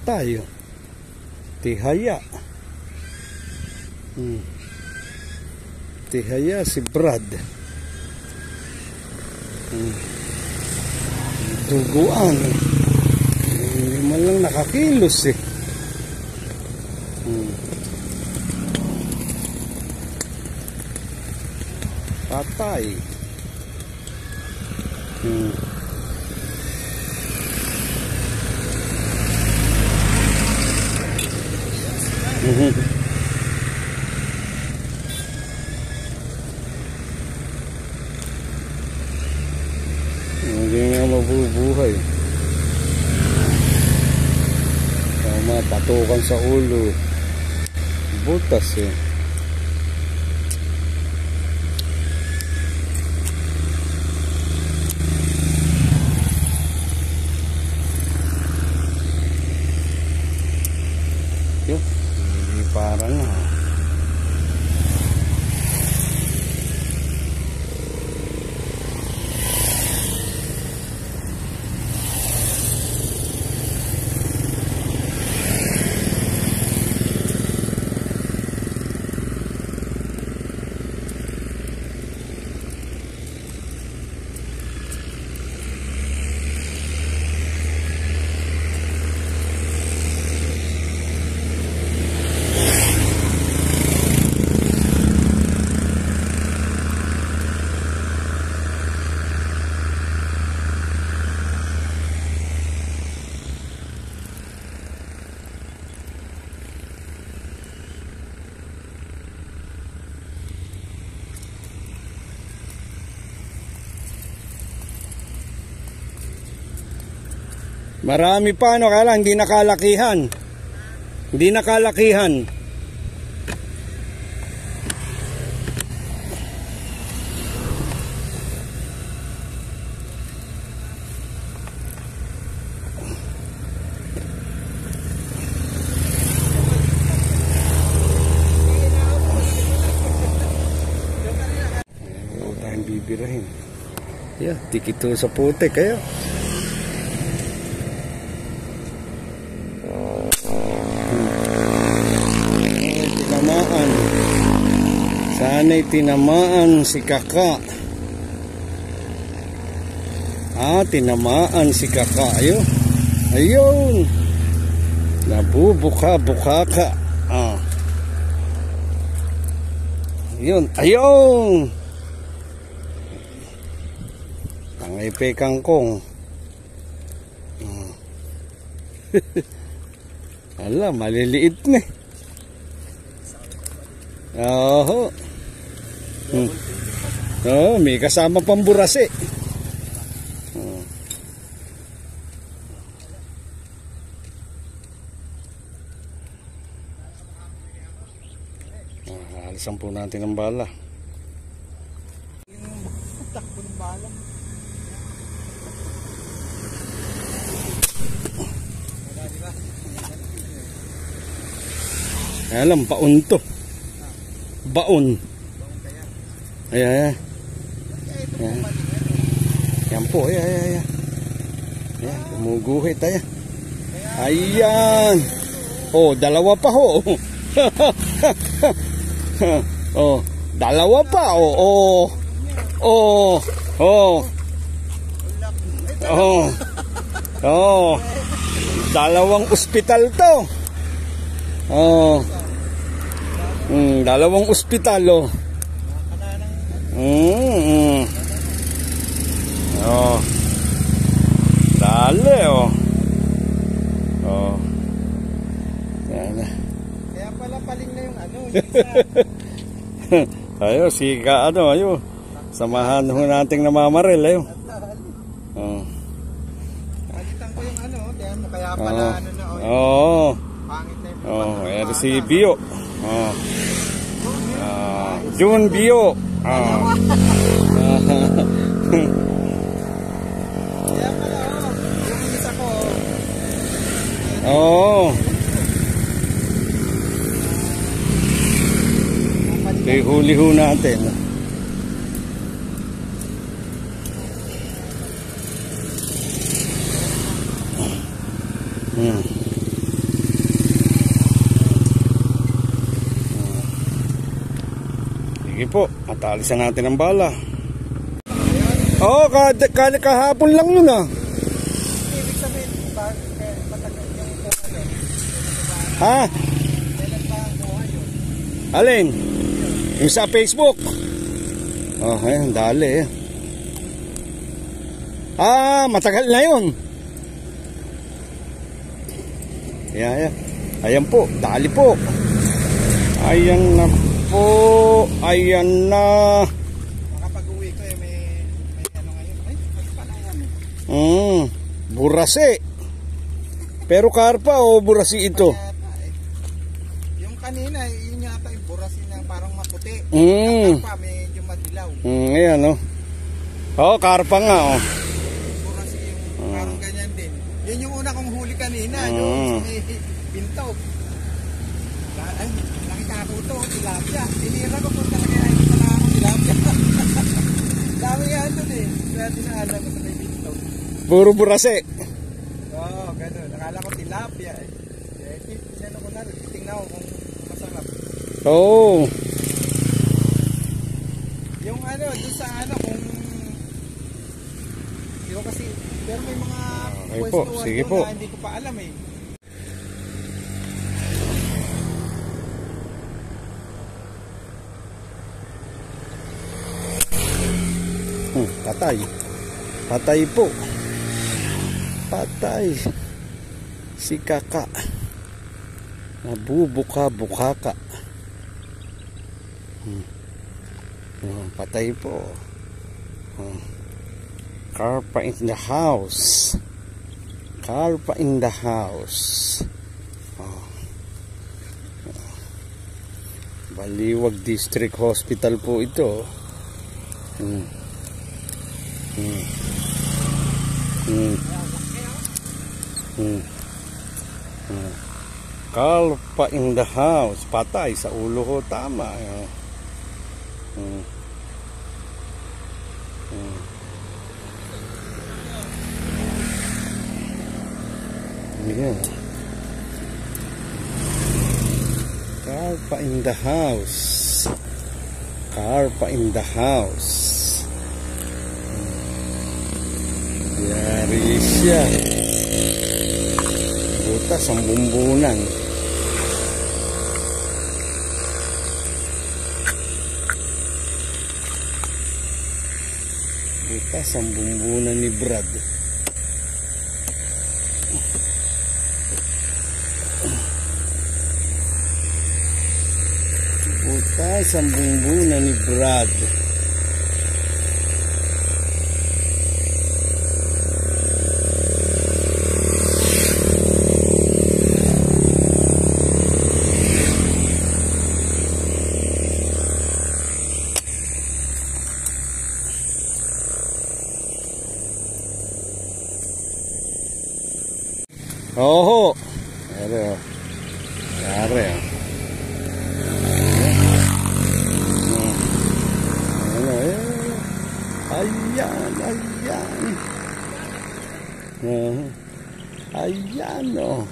Patay. Tihaya. Tihaya si Brad. Duguan. Hindi man lang nakakilos eh. Patay. Hindi nga mabubuhay. Tama, patukan sa ulo. Butas eh. Yun, hindi parang marami pa, ano, kaya lang hindi nakalakihan. Hindi nakalakihan. Huwag tayong bibirahin. Yeah, tikito sa putik kayo. Sana'y tinamaan si Kaka. Tinamaan si Kaka. Ayun. Nabubuka-buka ka. Ayun. Tangay pe kangkong. Ala, maliliit na. Oo. May kasama pang burase. Alisan po natin ang bala. Takbo ng bala. Alam, baon to. Baon. Ayan. Yan po, ayan. Gumuguhit, ayan. Ayan. Dalawa pa ho. Dalawa pa. Dalawang ospital to. Dalawang ospital, Dali, Yan. Kaya pala paling na yung ano. Ayo, sika, ayo. Samahan ho nating namamaril, ayo. Palitan ko yung ano, kaya pala ano na. Pangit na yung si Bio. June Bio. Kaya pala, yung isa ko. Okay, huli ho natin. Sige po, atalisan natin ang bala. Oo, kahapon lang yun ah. Ibig sabihin, matagal yung ano. Ha? Kailan pa ang kuha yun? Alin? Yung sa Facebook. Oh, ayun, dali eh. Matagal na yun. Ayan. Ayan po, dali po. Ayan na po. Ayan na. Makapag-uwi ko eh, may ano ngayon. Ay, pala yan. Burase. Pero karpa o burasi ito? Yung kanina, yun yata yung burasin na parang maputi. Mm. Yung karpa, medyo madilaw. Ayan o. Oo, karpa nga o. Burasi yung parang ganyan din. Yun yung una kong huli kanina. Yung may pinto. Ay, nakita ko ito, tilapia. Tinira ko kung talaga ay pala ako tilapia. Dami nga doon eh. Kaya tinaalam ko sa may pinto. Puro burase. Oo, gano'n. Nakala ko tilapia eh. Tinano ko na rin. Titingnan ko kung masarap. Oo. Yung ano, doon sa ano, kung... Yung kasi, pero may mga Okay po, sige po. Na hindi ko pa alam eh. Patay. Patay po. Patay. Si Kaka. Nabubuka-bukaka. Patay po. Karpa in the house. Karpa in the house. Baliwag District Hospital po ito. Karpa in the house. Patay sa ulo ko. Tama. Yeah. Karpa in the house. Karpa in the house. Yari siya. Butas ang bumbunan. Butas ang bumbunan ni Brad. Butas ang bumbunan ni Brad. Oo. Pero yari. Ayan. Ayan o.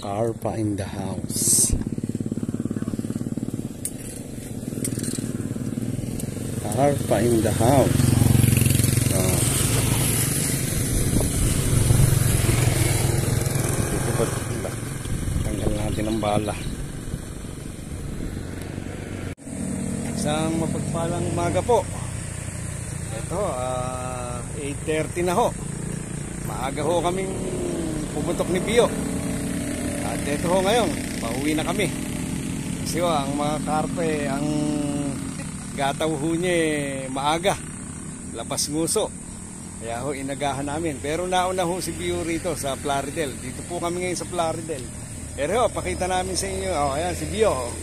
Karpa in the house. Karpa in the house. Dito po, tanggal natin ang bala. Isang mapagpalang umaga po. Ito, 8:30 na ho. Maaga ho kaming pumuntok ni Bio. At ito ho ngayon, pauwi na kami. Kasi ho, ang mga karpe, ang gataw ho niya maaga. Lapas nguso. Kaya ho, inagahan namin. Pero nauna ho si Bio rito sa Plaridel. Dito po kami ngayon sa Plaridel. Pero ho, pakita namin sa inyo. Oh, ayan, si Bio.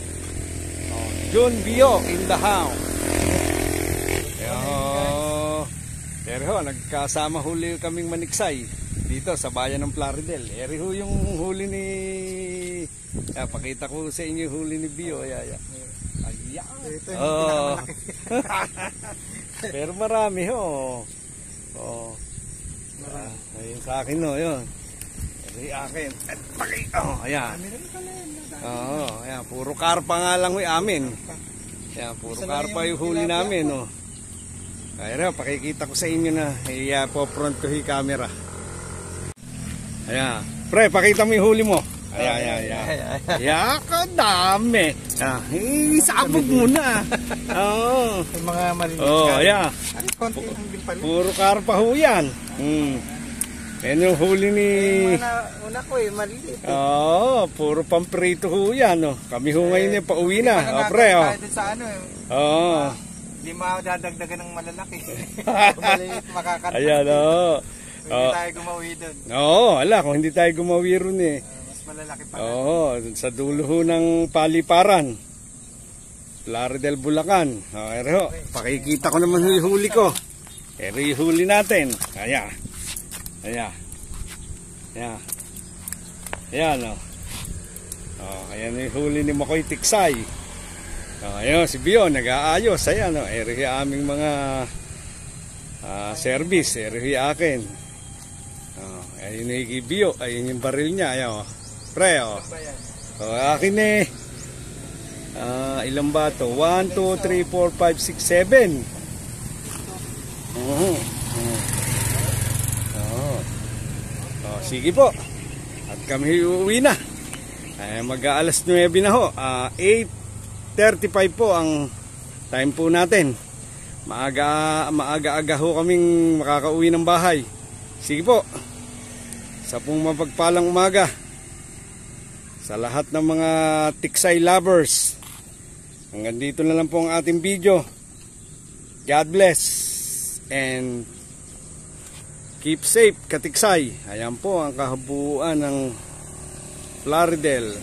Oh, Jun Bio in the house. Pero ho, nagkasama huli kaming maniksay. dito sa bayan ng Plaridel. Eri ho yung huli ni pakita ko sa inyo yung huli ni Bio. Ayan. Ito yung pinakamalaki. Pero marami ho. Ayun sa akin ho, yun. Eri akin. Ayan. Ayan, puro karpa nga lang ho amin. Ayan, puro karpa yung huli namin, oh. Ayan, pakikita ko sa inyo na po-front ko yung camera. Ayan. Pre, pakita mo yung huli mo. Ayan. Ayan, dami. Isabog muna. Oo. Yung mga maliliit. Ayan. Ay, konti lang din pala. Puro karpa ho yan. Ayan yung huli ni... Una ko maliliit. Oo, puro pamprito ho yan, oh. Kami ho ngayon pauwi na. Pre, oh. Sa ano, Oo. Hindi madadagdagan ng malalaki. Maliit makakanta. Ayan, oo. Hindi tayo gumawi doon. Oo, kung hindi tayo gumawi ron eh. Mas malalaki pa. Oo, sa dulo ho ng paliparan. Plaridel, Bulacan. Ero, pakikita ko naman yung huli ko. Ero yung huli natin. Ayan. Ayan, oh. Ayan yung huli ni Makoy Tiksay. Ayun, si Bio, nag-aayos. Ayan, eri aming mga service. Eri akin. Ayun yung Bio. Ayun yung baril niya. Ayun, pre, akin eh. Ilan ba ito? 1, 2, 3, 4, 5, 6, 7. Sige po. At kami uuwi na. Mag-aalas 9 na ho. 8:35 po ang time po natin. Maaga-aga ho kaming makakauwi ng bahay. Sige po. Sa pong mapagpalang umaga sa lahat ng mga tiksay lovers. Hanggang dito na lang po ang ating video. God bless and keep safe, katiksay. Ayan po ang kahabuan ng Plaridel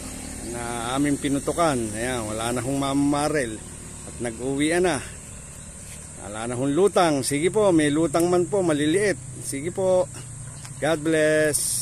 na aming pinutukan. Ayan, wala na hong mamamarel at nag-uwi na. Wala na hong lutang. Sige po, may lutang man po maliliit. Sige po. God bless.